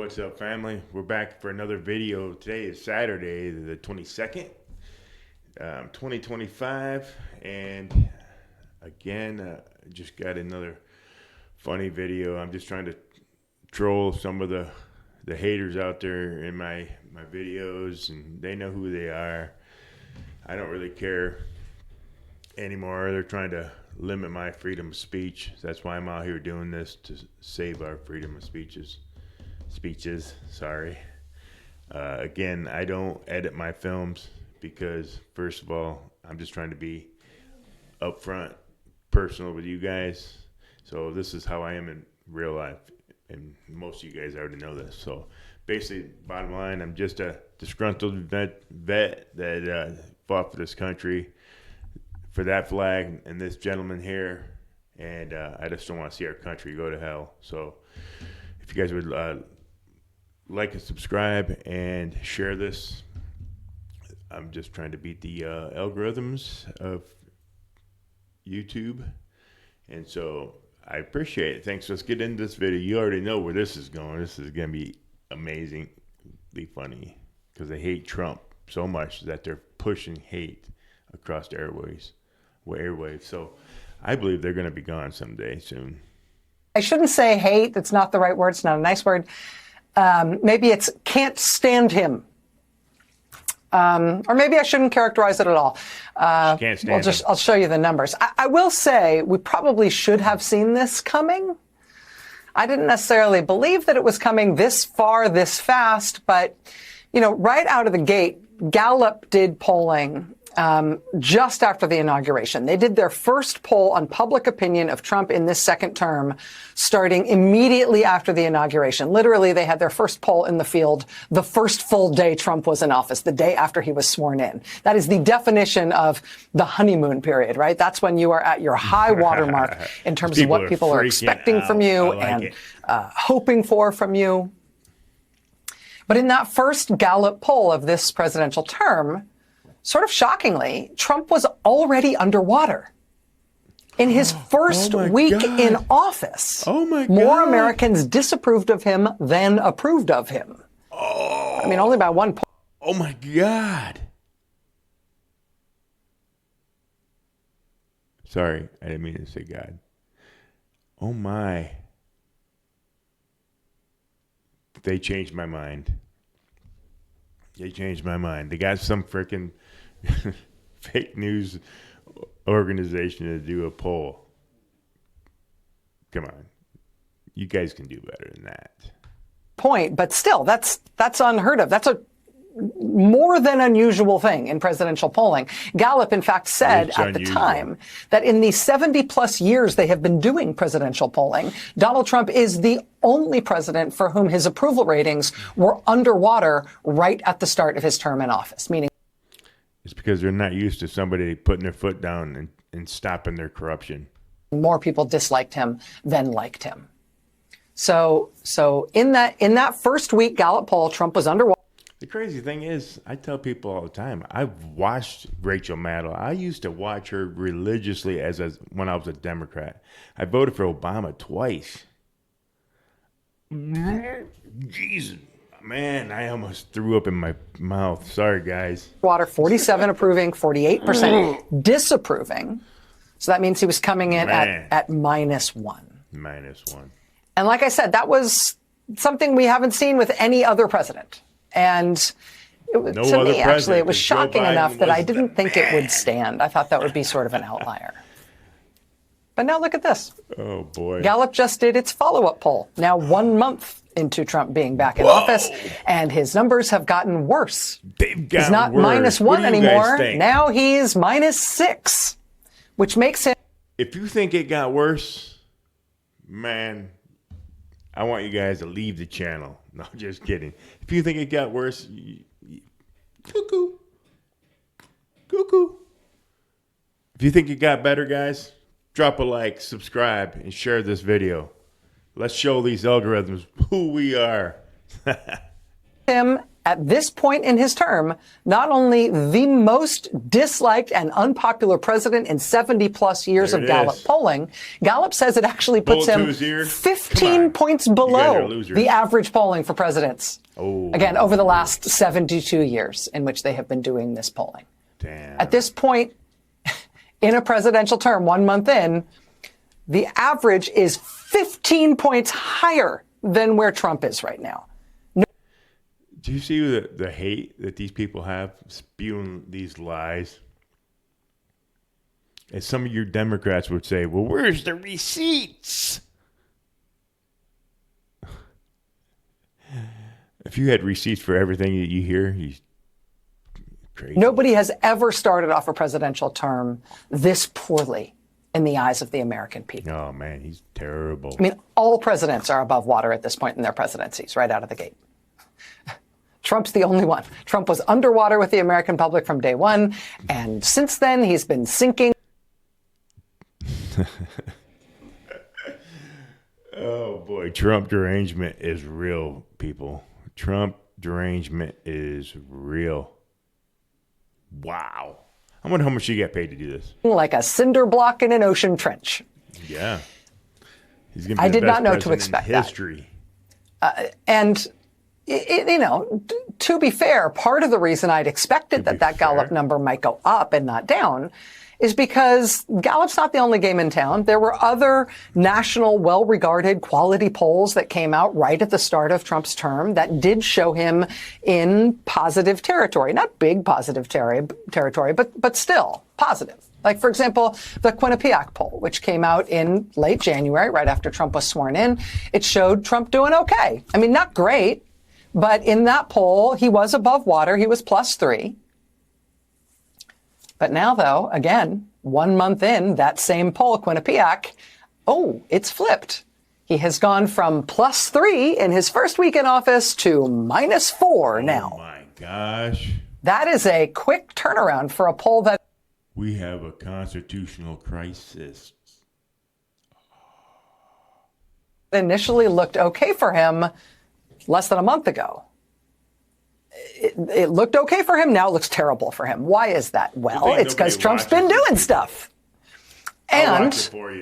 What's up, family? We're back for another video. Today is Saturday, the 22nd, 2025, and again, just got another funny video. I'm just trying to troll some of the haters out there in my videos, and they know who they are. I don't really care anymore. They're trying to limit my freedom of speech. That's why I'm out here doing this, to save our freedom of speeches. Again, I don't edit my films because, first of all, I'm just trying to be upfront, personal with you guys. So this is how I am in real life, and most of you guys already know this. So basically, bottom line, I'm just a disgruntled vet that fought for this country, for that flag and this gentleman here, and I just don't want to see our country go to hell. So if you guys would like and subscribe and share this. I'm just trying to beat the algorithms of YouTube, and so I appreciate it. Thanks. Let's get into this video. You already know where this is going. This is going to be amazingly funny because they hate Trump so much that they're pushing hate across the airwaves. So I believe they're going to be gone someday soon. I shouldn't say hate. That's not the right word. It's not a nice word. Maybe it's can't stand him. Or maybe I shouldn't characterize it at all. Can't stand him. I'll show you the numbers. I will say we probably should have seen this coming. I didn't necessarily believe that it was coming this far, this fast, but, you know, right out of the gate, Gallup did polling just after the inauguration. They did their first poll on public opinion of Trump in this second term, starting immediately after the inauguration. Literally, they had their first poll in the field the first full day Trump was in office, the day after he was sworn in. That is the definition of the honeymoon period, right? That's when you are at your high watermark in terms of what people are expecting from you and hoping for from you. But in that first Gallup poll of this presidential term, sort of shockingly, Trump was already underwater. In his first week in office, more Americans disapproved of him than approved of him. I mean, only by 1 point. Oh, my God. Sorry, I didn't mean to say God. Oh, my. They changed my mind. They changed my mind. They got some freaking fake news organization to do a poll. Come on. You guys can do better than that. Point, but still, that's unheard of. That's a more than unusual thing in presidential polling. Gallup, in fact, said at the time that in the 70 plus years they have been doing presidential polling, Donald Trump is the only president for whom his approval ratings were underwater right at the start of his term in office, meaning it's because they're not used to somebody putting their foot down and stopping their corruption. More people disliked him than liked him. So in that first week Gallup poll, Trump was underwater. The crazy thing is, I tell people all the time, I've watched Rachel Maddow. I used to watch her religiously when I was a Democrat. I voted for Obama twice. Jesus. Man, I almost threw up in my mouth. Sorry, guys. Water, 47 approving, 48% disapproving. So that means he was coming in at -1. -1. And like I said, that was something we haven't seen with any other president. And to me, actually, it was shocking enough that I didn't think it would stand. I thought that would be sort of an outlier. But now look at this. Oh, boy. Gallup just did its follow-up poll, now 1 month into Trump being back in office, and his numbers have gotten worse. He's not -1 anymore. Now he's -6, which makes him... If you think it got worse, man, I want you guys to leave the channel. No, just kidding. If you think it got worse, cuckoo. Cuckoo. If you think it got better, guys, drop a like, subscribe, and share this video. Let's show these algorithms who we are. Him at this point in his term, not only the most disliked and unpopular president in 70 plus years of Gallup polling, Gallup says it actually puts him 15 points below the average polling for presidents. Again, over the last 72 years in which they have been doing this polling. At this point in a presidential term, 1 month in, the average is 15 points higher than where Trump is right now. Do you see the hate that these people have spewing these lies? And some of your Democrats would say, well, where's the receipts? If you had receipts for everything that you hear, he's crazy. Nobody has ever started off a presidential term this poorly in the eyes of the American people. Oh, man, he's terrible. I mean, all presidents are above water at this point in their presidencies, right out of the gate. Trump's the only one. Trump was underwater with the American public from day one, and since then he's been sinking. Oh boy, Trump derangement is real, people. Trump derangement is real. Wow. I wonder how much you get paid to do this. Like a cinder block in an ocean trench. Yeah. He's gonna be I the did best not know to president expect in history. And you know, to be fair, part of the reason I'd expected that Gallup number might go up and not down is because Gallup's not the only game in town. There were other national, well-regarded quality polls that came out right at the start of Trump's term that did show him in positive territory. Not big positive territory, but still positive. Like, for example, the Quinnipiac poll, which came out in late January, right after Trump was sworn in, it showed Trump doing okay. I mean, not great, but in that poll, he was above water. He was +3. But now, though, again, 1 month in, that same poll, Quinnipiac, it's flipped. He has gone from +3 in his first week in office to -4 now. Oh, my gosh. That is a quick turnaround for a poll that... We have a constitutional crisis. Initially looked okay for him less than a month ago. It looked okay for him. Now it looks terrible for him. Why is that? Well, it's because Trump's been doing stuff. And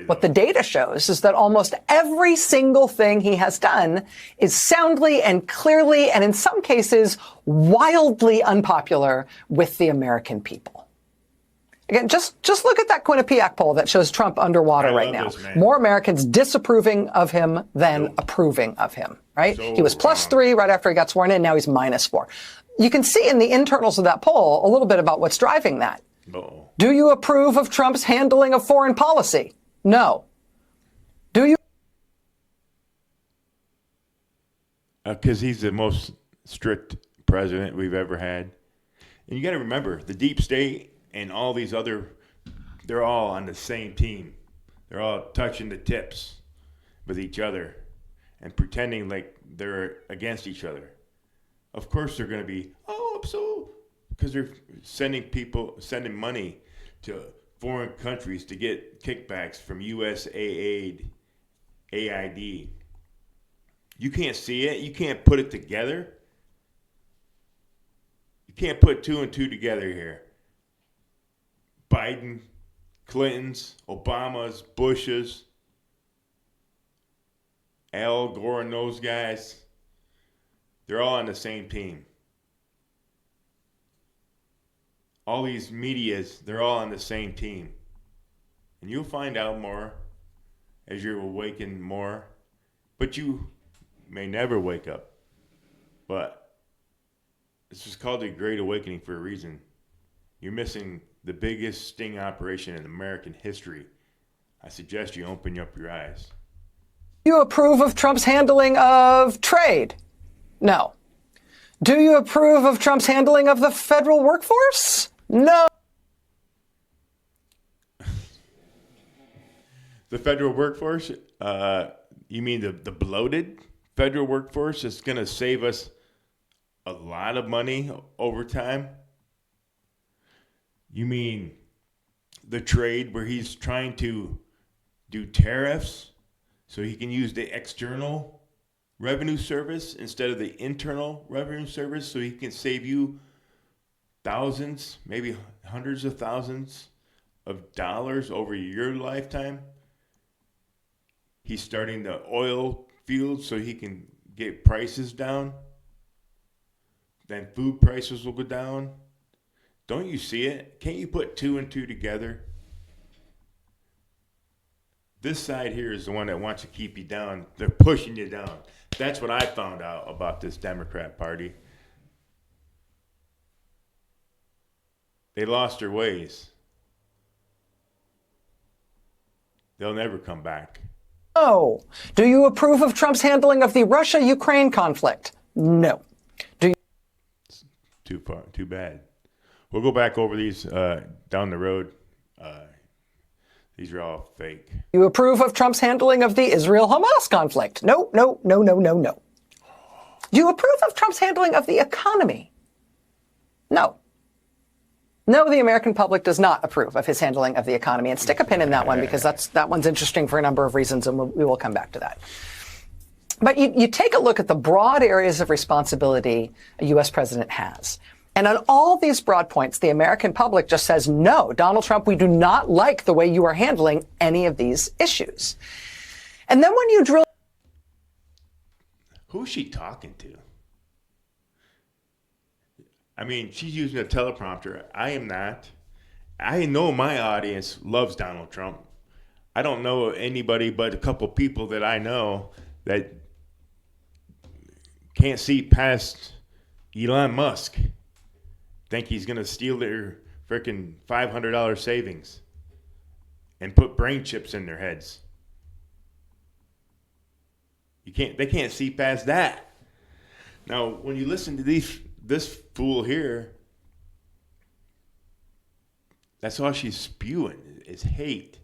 what the data shows is that almost every single thing he has done is soundly and clearly, and in some cases, wildly unpopular with the American people. Again, just look at that Quinnipiac poll that shows Trump underwater right now. More Americans disapproving of him than approving of him, right? He was +3 right after he got sworn in. Now he's -4. You can see in the internals of that poll a little bit about what's driving that. Do you approve of Trump's handling of foreign policy? No. Do you? Because he's the most strict president we've ever had. And you got to remember, the deep state and all these other, they're all on the same team. They're all touching the tips with each other and pretending like they're against each other. Of course they're going to be, because they're sending money to foreign countries to get kickbacks from USAID, AID. You can't see it. You can't put it together. You can't put 2 and 2 together here. Biden, Clintons, Obamas, Bushes, Al Gore and those guys, they're all on the same team. All these medias, they're all on the same team. And you'll find out more as you awaken more. But you may never wake up. But this is called the Great Awakening for a reason. You're missing the biggest sting operation in American history. I suggest you open up your eyes. Do you approve of Trump's handling of trade? No. Do you approve of Trump's handling of the federal workforce? No. The federal workforce? You mean the bloated federal workforce that's going to save us a lot of money over time? You mean the trade where he's trying to do tariffs so he can use the external revenue service instead of the internal revenue service so he can save you thousands, maybe hundreds of thousands of dollars over your lifetime. He's starting the oil field so he can get prices down. Then food prices will go down. Don't you see it? Can't you put two and two together? This side here is the one that wants to keep you down. They're pushing you down. That's what I found out about this Democrat Party. They lost their ways. They'll never come back. No. Do you approve of Trump's handling of the Russia-Ukraine conflict? No. Do you? It's too far, too bad. We'll go back over these down the road. These are all fake. You approve of Trump's handling of the Israel-Hamas conflict? No, no, no, no, no, no. Do you approve of Trump's handling of the economy? No. No, the American public does not approve of his handling of the economy. And stick a pin in that one because that one's interesting for a number of reasons, and we will come back to that. But you take a look at the broad areas of responsibility a U.S. president has. And on all these broad points, the American public just says, no, Donald Trump, we do not like the way you are handling any of these issues. And then when you drill... Who's she talking to? I mean, she's using a teleprompter. I am not. I know my audience loves Donald Trump. I don't know anybody but a couple people that I know that can't see past Elon Musk. Think he's going to steal their freaking $500 savings and put brain chips in their heads. They can't see past that. Now, when you listen to this fool here, that's all she's spewing is hate.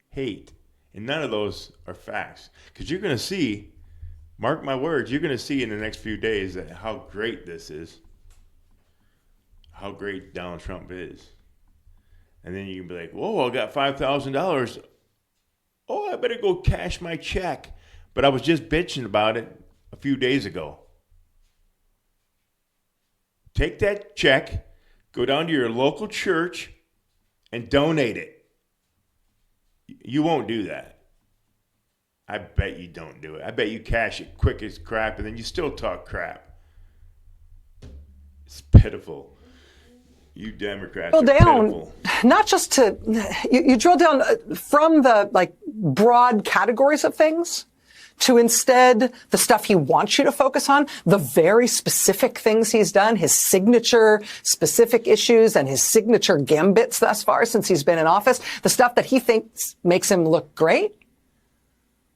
Hate. And none of those are facts. Because you're going to see, mark my words, you're going to see in the next few days that how great this is. How great Donald Trump is. And then you can be like, whoa, I got $5,000. Oh, I better go cash my check. But I was just bitching about it a few days ago. Take that check, go down to your local church, and donate it. You won't do that. I bet you don't do it. I bet you cash it quick as crap, and then you still talk crap. It's pitiful. You Democrats are pitiful. Not just to, you drill down from the broad categories of things to instead the stuff he wants you to focus on, the very specific things he's done, his signature specific issues and his signature gambits thus far since he's been in office, the stuff that he thinks makes him look great.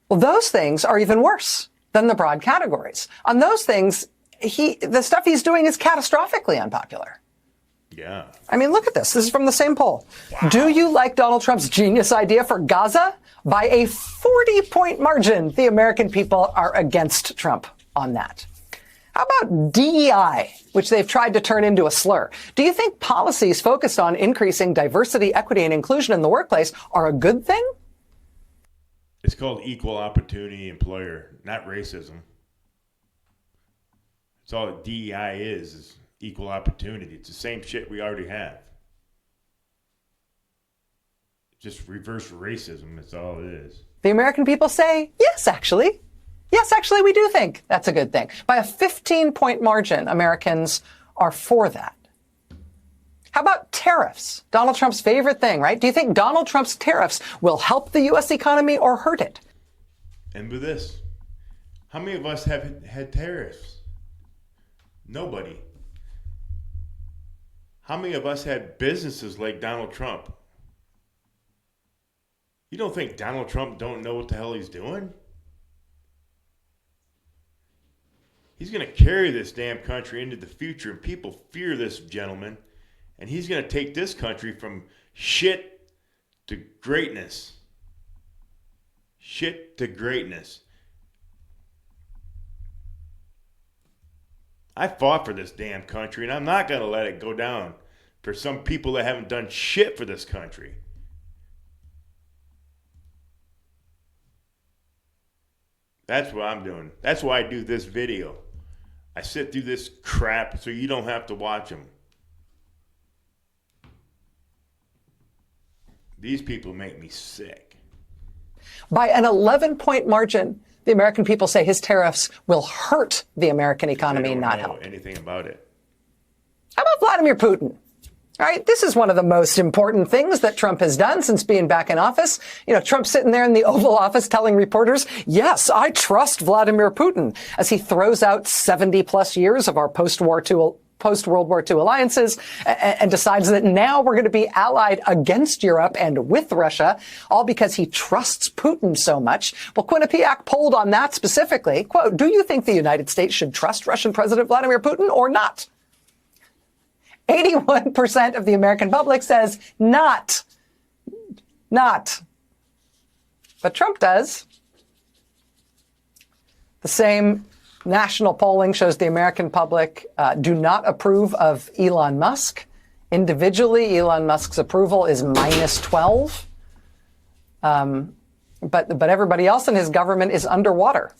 Well, those things are even worse than the broad categories. On those things, the stuff he's doing is catastrophically unpopular. Yeah. I mean, look at this. This is from the same poll. Wow. Do you like Donald Trump's genius idea for Gaza? By a 40-point margin, the American people are against Trump on that. How about DEI, which they've tried to turn into a slur? Do you think policies focused on increasing diversity, equity, and inclusion in the workplace are a good thing? It's called equal opportunity employer, not racism. It's all DEI is equal opportunity. It's the same shit we already have. Just reverse racism, that's all it is. The American people say, yes, actually. Yes, actually, we do think that's a good thing. By a 15-point margin, Americans are for that. How about tariffs? Donald Trump's favorite thing, right? Do you think Donald Trump's tariffs will help the U.S. economy or hurt it? And with this, how many of us have had tariffs? Nobody. How many of us had businesses like Donald Trump? You don't think Donald Trump don't know what the hell he's doing? He's going to carry this damn country into the future, and people fear this gentleman. And he's going to take this country from shit to greatness. Shit to greatness. I fought for this damn country, and I'm not going to let it go down for some people that haven't done shit for this country. That's what I'm doing. That's why I do this video. I sit through this crap so you don't have to watch them. These people make me sick. By an 11-point margin, the American people say his tariffs will hurt the American economy, not help. Anything about it. How about Vladimir Putin? All right, this is one of the most important things that Trump has done since being back in office. You know, Trump's sitting there in the Oval Office telling reporters, yes, I trust Vladimir Putin, as he throws out 70 plus years of our post-World War II alliances and decides that now we're going to be allied against Europe and with Russia, all because he trusts Putin so much. Well, Quinnipiac polled on that specifically. Quote, do you think the United States should trust Russian President Vladimir Putin or not? 81% of the American public says not. Not. But Trump does. The same national polling shows the American public do not approve of Elon Musk. Individually, Elon Musk's approval is minus 12. But everybody else in his government is underwater.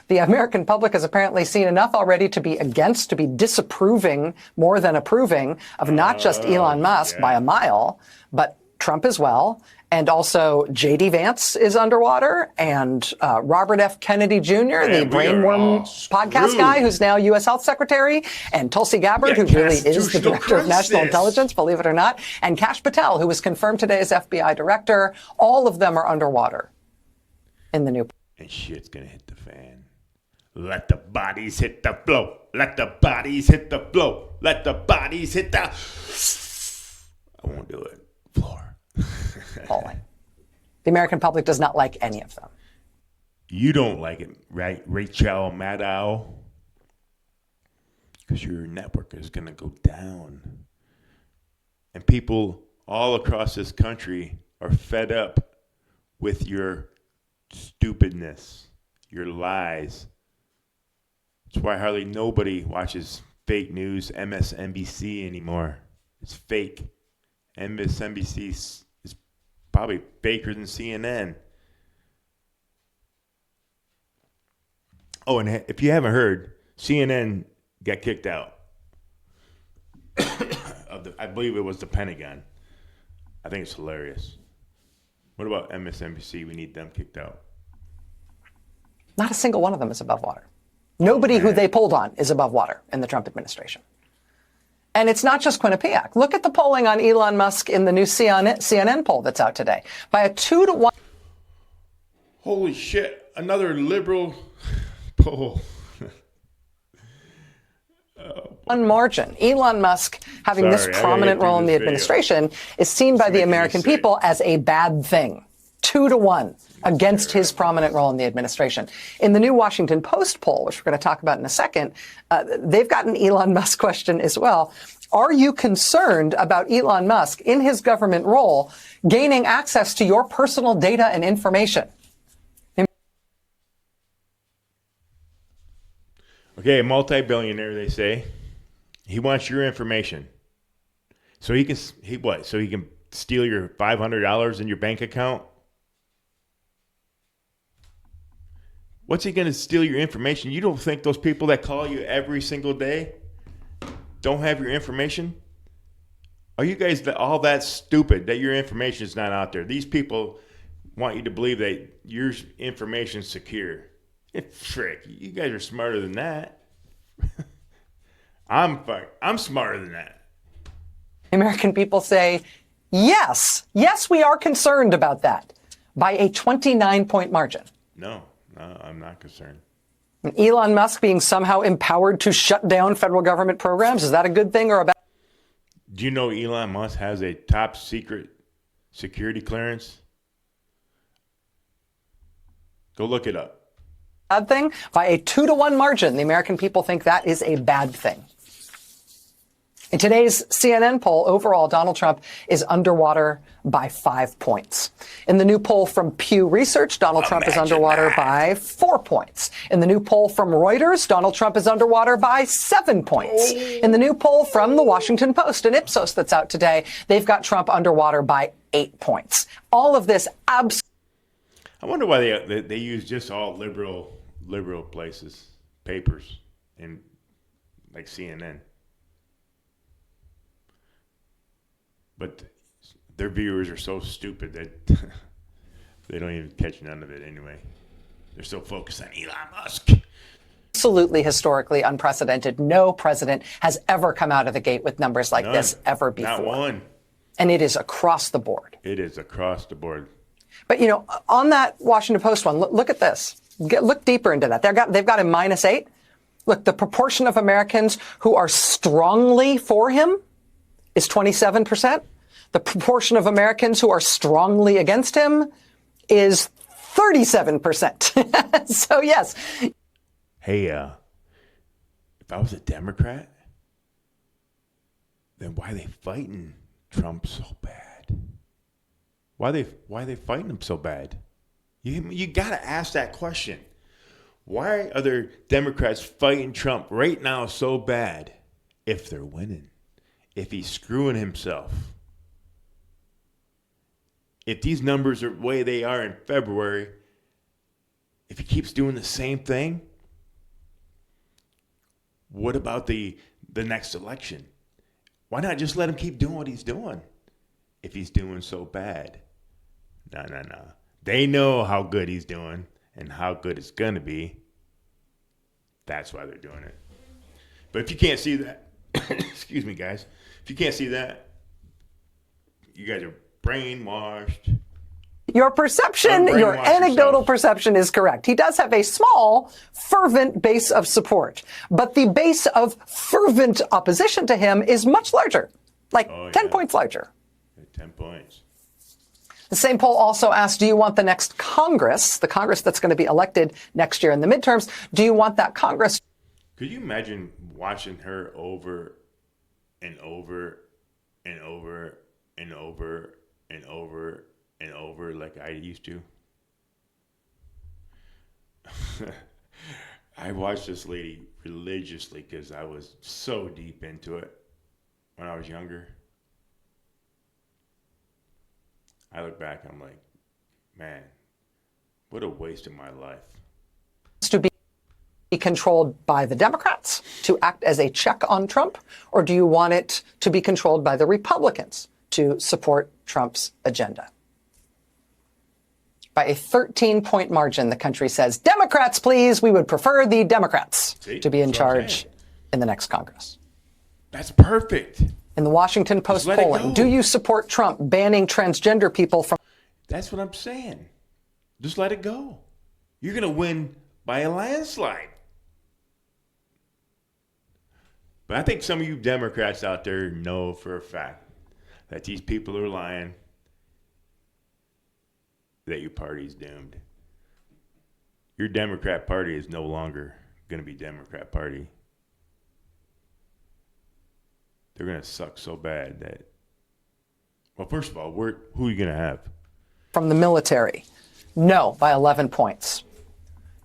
The American public has apparently seen enough already to be against, to be disapproving more than approving of not just Elon Musk by a mile, but Trump as well. And also J.D. Vance is underwater, and Robert F. Kennedy Jr., the Brainworm podcast guy who's now U.S. Health Secretary, and Tulsi Gabbard, who really is the Director of National Intelligence, believe it or not, and Kash Patel, who was confirmed today as FBI Director. All of them are underwater in the new. And shit's gonna hit the fan. Let the bodies hit the floor. Let the bodies hit the floor. Let the bodies hit the. I won't do it. Floor. Polling. The American public does not like any of them. You don't like it, right, Rachel Maddow? Because your network is going to go down. And people all across this country are fed up with your stupidness, your lies. That's why hardly nobody watches fake news, MSNBC anymore. It's fake. MSNBC is probably faker than CNN. Oh, and if you haven't heard, CNN got kicked out of I believe it was the Pentagon. I think it's hilarious. What about MSNBC? We need them kicked out. Not a single one of them is above water. Nobody who they polled on is above water in the Trump administration. And it's not just Quinnipiac. Look at the polling on Elon Musk in the new CNN poll that's out today. By a 2-to-1. Holy shit. Another liberal poll. One margin. Elon Musk having this prominent role in the administration is seen by the American people as a bad thing. 2-to-1 against his prominent role in the administration. In the new Washington Post poll, which we're going to talk about in a second, they've got an Elon Musk question as well. Are you concerned about Elon Musk in his government role gaining access to your personal data and information? Okay, a multi-billionaire, they say. He wants your information. So he can steal your $500 in your bank account? What's he going to steal your information? You don't think those people that call you every single day don't have your information? Are you guys all that stupid that your information is not out there? These people want you to believe that your information is secure. Frick, you guys are smarter than that. I'm smarter than that. American people say, yes, we are concerned about that by a 29-point margin. No, I'm not concerned. Elon Musk being somehow empowered to shut down federal government programs, is that a good thing or a bad? Do you know Elon Musk has a top secret security clearance? Go look it up. Bad thing? By a 2-to-1 margin, the American people think that is a bad thing. In today's CNN poll, overall, Donald Trump is underwater by 5 points. In the new poll from Pew Research, Donald Trump is underwater by 4 points. In the new poll from Reuters, Donald Trump is underwater by 7 points. In the new poll from the Washington Post and Ipsos that's out today, they've got Trump underwater by 8 points. All of this I wonder why they use just all liberal liberal places, papers, and like CNN. But their viewers are so stupid that they don't even catch none of it anyway. They're so focused on Elon Musk. Absolutely historically unprecedented. No president has ever come out of the gate with numbers like this ever before. Not one. And it is across the board. It is across the board. But, you know, on that Washington Post one, look at this. Look deeper into that. They've got him -8. Look, the proportion of Americans who are strongly for him is 27%. The proportion of Americans who are strongly against him is 37%. So, yes. Hey, if I was a Democrat, then why are they fighting Trump so bad? Why are they fighting him so bad? You got to ask that question. Why are there Democrats fighting Trump right now so bad if they're winning? If he's screwing himself? If these numbers are the way they are in February, if he keeps doing the same thing, what about the next election? Why not just let him keep doing what he's doing if he's doing so bad? No. They know how good he's doing and how good it's going to be. That's why they're doing it. But if you can't see that, excuse me, guys. If you can't see that, you guys are brainwashed. Your perception, your anecdotal perception is correct. He does have a small, fervent base of support. But the base of fervent opposition to him is much larger, like 10 points larger. 10 points. The same poll also asked, do you want the next Congress, the Congress that's going to be elected next year in the midterms, do you want that Congress? Could you imagine watching her over and over and over and over and over and over like I used to? I watched this lady religiously because I was so deep into it when I was younger. I look back, I'm like, man, what a waste of my life. To be controlled by the Democrats to act as a check on Trump, or do you want it to be controlled by the Republicans to support Trump's agenda? By a 13-point margin, the country says, Democrats, please. We would prefer the Democrats to be in charge in the next Congress. That's perfect. In the Washington Post polling, do you support Trump banning transgender people from... That's what I'm saying. Just let it go. You're going to win by a landslide. But I think some of you Democrats out there know for a fact that these people are lying, that your party's doomed. Your Democrat Party is no longer going to be Democrat Party. They're going to suck so bad that, well, first of all, who are you going to have? From the military? No, by 11 points.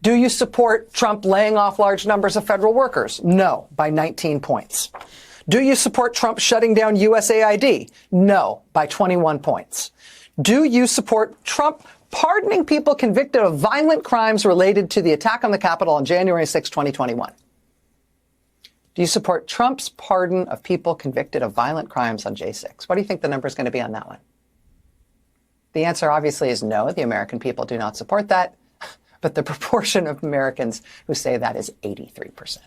Do you support Trump laying off large numbers of federal workers? No, by 19 points. Do you support Trump shutting down USAID? No, by 21 points. Do you support Trump pardoning people convicted of violent crimes related to the attack on the Capitol on January 6, 2021? Do you support Trump's pardon of people convicted of violent crimes on J6? What do you think the number is going to be on that one? The answer obviously is no. The American people do not support that. But the proportion of Americans who say that is 83%.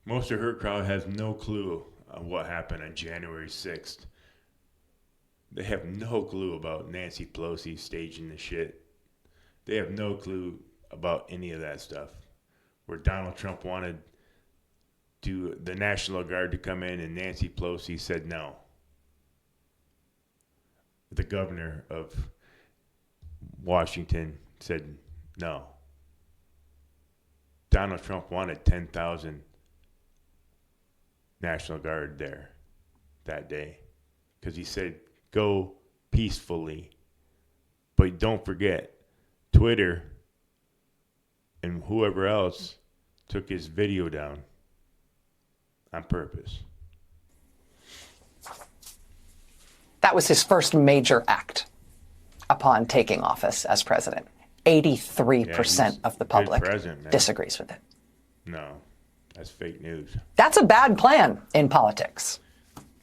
Most of her crowd has no clue on what happened on January 6th. They have no clue about Nancy Pelosi staging the shit. They have no clue about any of that stuff. Where Donald Trump wanted the National Guard to come in and Nancy Pelosi said no. The governor of Washington said no. Donald Trump wanted 10,000 National Guard there that day because he said go peacefully. But don't forget, Twitter and whoever else took his video down on purpose. That was his first major act upon taking office as president. 83% of the public president, man. disagrees with it. No, that's fake news. That's a bad plan in politics.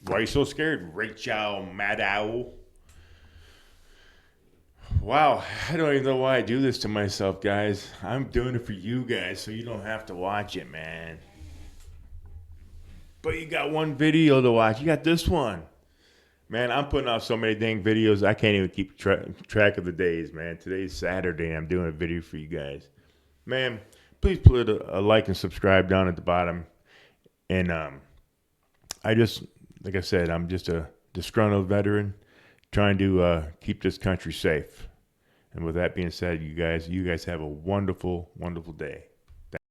Why are you so scared, Rachel Maddow? Wow, I don't even know why I do this to myself, guys. I'm doing it for you guys, so you don't have to watch it, man. But you got one video to watch. You got this one. Man, I'm putting out so many dang videos, I can't even keep track of the days, man. Today's Saturday, and I'm doing a video for you guys. Man, please put a like and subscribe down at the bottom. And I just, like I said, I'm just a disgruntled veteran trying to keep this country safe. And with that being said, you guys have a wonderful, wonderful day.